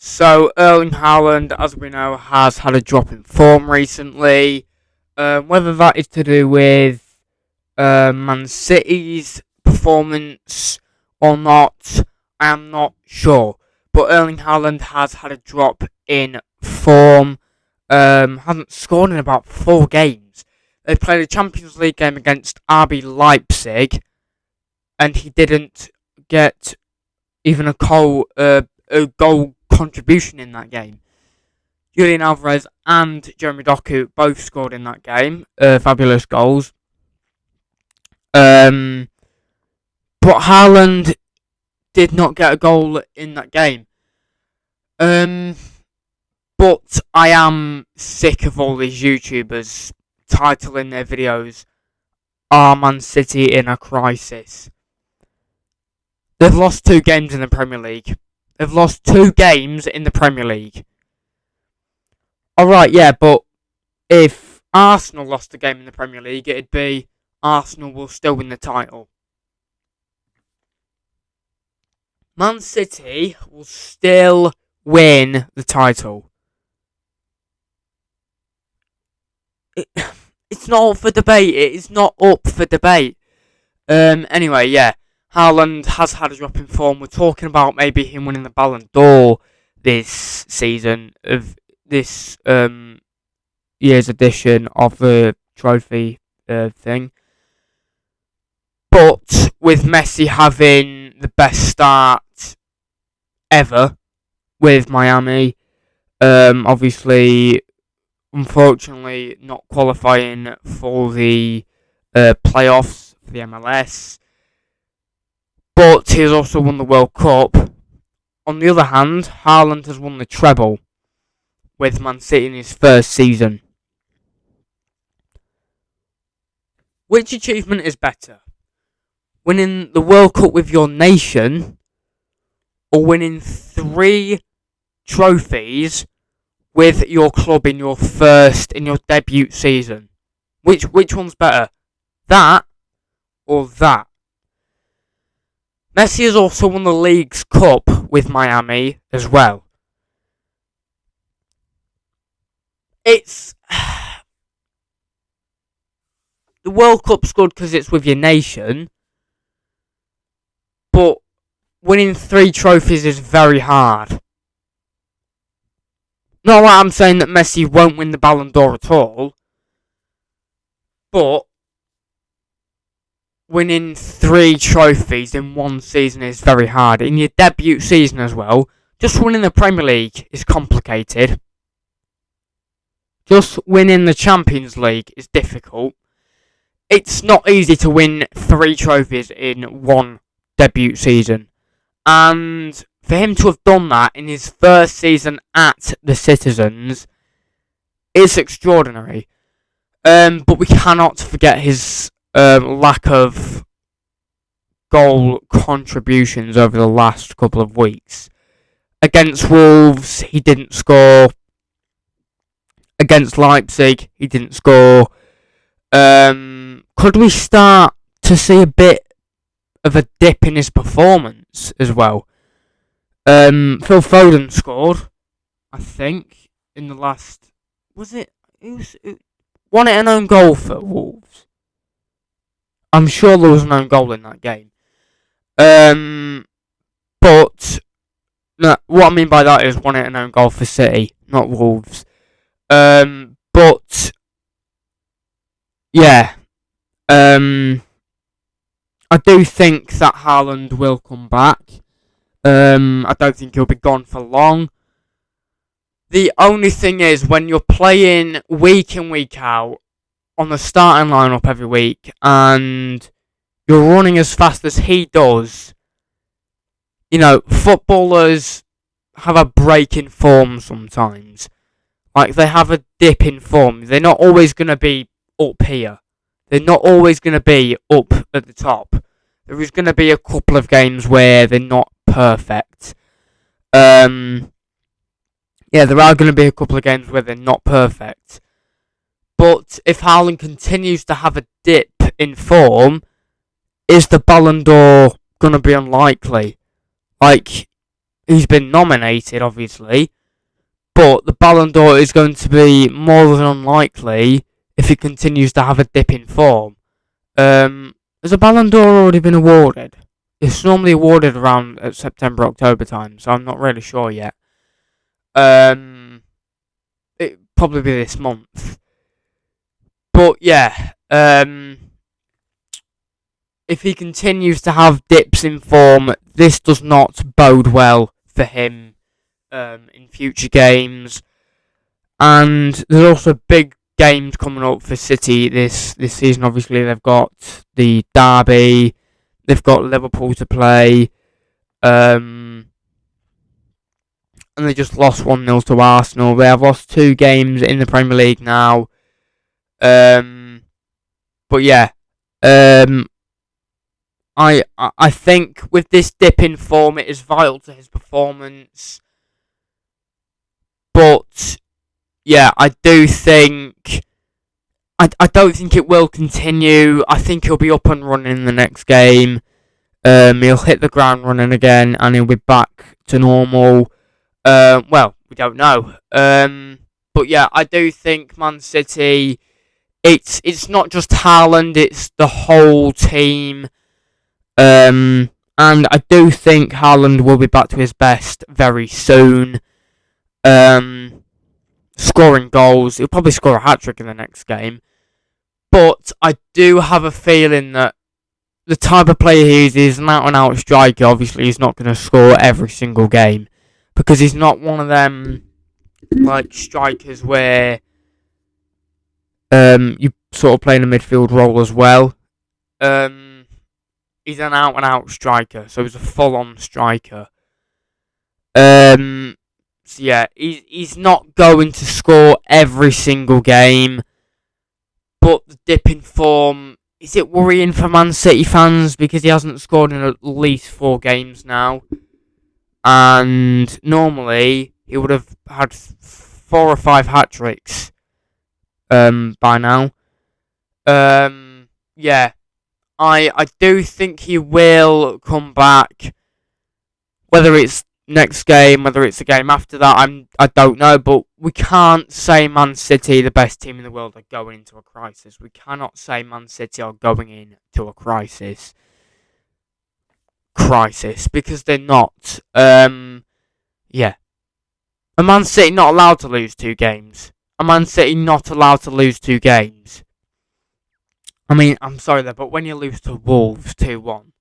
So Erling Haaland, as we know, has had a drop in form recently. Whether that is to do with Man City's performance or not, I am not sure. But Erling Haaland has had a drop in form. Hasn't scored in about 4 games. They played a Champions League game against RB Leipzig, and he didn't get even a goal contribution in that game. Julian Alvarez and Jeremy Doku both scored in that game, fabulous goals. But Haaland did not get a goal in that game. But I am sick of all these YouTubers titling their videos, "Are Man City in a crisis?" They've lost 2 games in the Premier League. They've lost 2 games in the Premier League. Alright, yeah, but if Arsenal lost a game in the Premier League, it'd be Arsenal will still win the title. Man City will still win the title. It's not up for debate. It is not up for debate. Anyway, yeah. Haaland has had a drop in form. We're talking about maybe him winning the Ballon d'Or this season of this year's edition of the trophy thing. But with Messi having the best start ever with Miami, obviously, unfortunately, not qualifying for the playoffs for the MLS. But he has also won the World Cup. On the other hand, Haaland has won the treble with Man City in his first season. Which achievement is better? Winning the World Cup with your nation, or winning 3 trophies with your club in your debut season? Which one's better? That or that? Messi has also won the League's Cup with Miami as well. It's the World Cup's good because it's with your nation, but winning 3 trophies is very hard. Not that I'm saying that Messi won't win the Ballon d'Or at all, but winning 3 trophies in one season is very hard. In your debut season as well, just winning the Premier League is complicated. Just winning the Champions League is difficult. It's not easy to win 3 trophies in one debut season. And for him to have done that in his first season at the Citizens is extraordinary. But we cannot forget his lack of goal contributions over the last couple of weeks. Against Wolves, he didn't score. Against Leipzig, he didn't score. Could we start to see a bit of a dip in his performance as well? Phil Foden scored, I think, in the last... Was it? Won it an own goal for Wolves? I'm sure there was an own goal in that game. But no, what I mean by that is won it an own goal for City, not Wolves. But yeah, I do think that Haaland will come back. I don't think he'll be gone for long. The only thing is, when you're playing week in, week out, on the starting lineup every week, and you're running as fast as he does, you know, footballers have a break in form sometimes. Like, they have a dip in form. They're not always going to be up here. They're not always going to be up at the top. There is going to be a couple of games where they're not perfect. Yeah, there are going to be a couple of games where they're not perfect. But if Haaland continues to have a dip in form, is the Ballon d'Or going to be unlikely? Like, he's been nominated, obviously, but the Ballon d'Or is going to be more than unlikely if he continues to have a dip in form. Has a Ballon d'Or already been awarded? It's normally awarded around September, October time, so I'm not really sure yet. It'll probably be this month. But yeah, if he continues to have dips in form, this does not bode well for him in future games. And there's also big games coming up for City this season. Obviously, they've got the derby, they've got Liverpool to play, and they just lost 1-0 to Arsenal. They have lost 2 games in the Premier League now. But yeah, I think with this dip in form, it is vital to his performance. But yeah, I do think I don't think it will continue. I think he'll be up and running in the next game. He'll hit the ground running again, and he'll be back to normal. Well, we don't know. But yeah, I do think Man City. It's not just Haaland; it's the whole team. And I do think Haaland will be back to his best very soon. Scoring goals. He'll probably score a hat-trick in the next game. But I do have a feeling that the type of player he is an out-and-out striker. Obviously, he's not going to score every single game. Because he's not one of them like strikers where you sort of play in a midfield role as well. He's an out-and-out striker. So he's a full-on striker. So yeah, he's not going to score every single game, but the dip in form, is it worrying for Man City fans because he hasn't scored in at least 4 games now? And normally he would have had 4 or 5 hat-tricks by now. Yeah, I do think he will come back, whether it's next game, whether it's a game after that, I don't know, but we can't say Man City, the best team in the world, are going into a crisis. We cannot say Man City are going into a crisis, because they're not. Yeah. A Man City not allowed to lose 2 games. A Man City not allowed to lose 2 games. I mean, I'm sorry there, but when you lose to Wolves 2-1,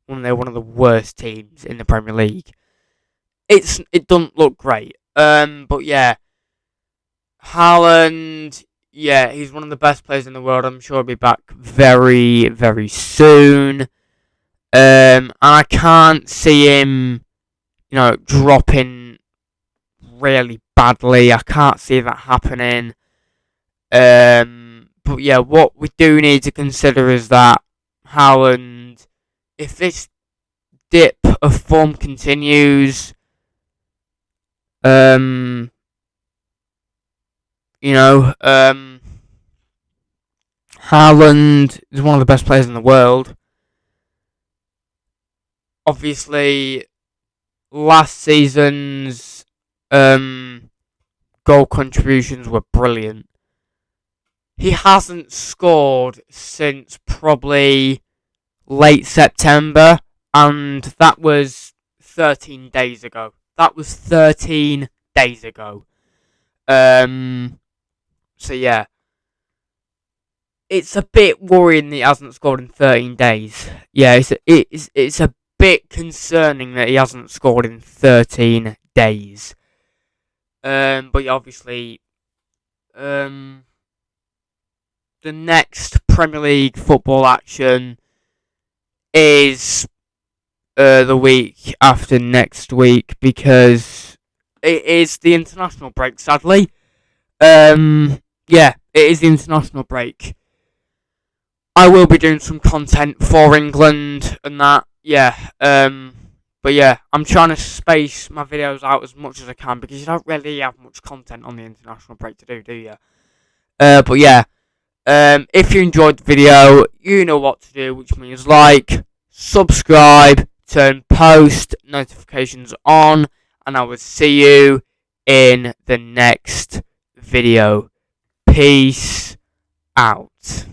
when they're one of the worst teams in the Premier League, it doesn't look great. But yeah, Haaland, yeah, he's one of the best players in the world. I'm sure he'll be back very, very soon. And I can't see him, dropping really badly. I can't see that happening. But yeah, what we do need to consider is that Haaland, if this dip of form continues, Haaland is one of the best players in the world. Obviously, last season's goal contributions were brilliant. He hasn't scored since probably late September, and that was 13 days ago. That was 13 days ago. So yeah, it's a bit worrying that he hasn't scored in 13 days. Yeah, it's a bit concerning that he hasn't scored in 13 days. But yeah, obviously, the next Premier League football action is the week after next week, because it is the international break, sadly. Yeah, it is the international break. I will be doing some content for England and that, yeah. But yeah, I'm trying to space my videos out as much as I can, because you don't really have much content on the international break to do you? But yeah, if you enjoyed the video, you know what to do, which means like, subscribe, turn post notifications on, and I will see you in the next video. Peace out.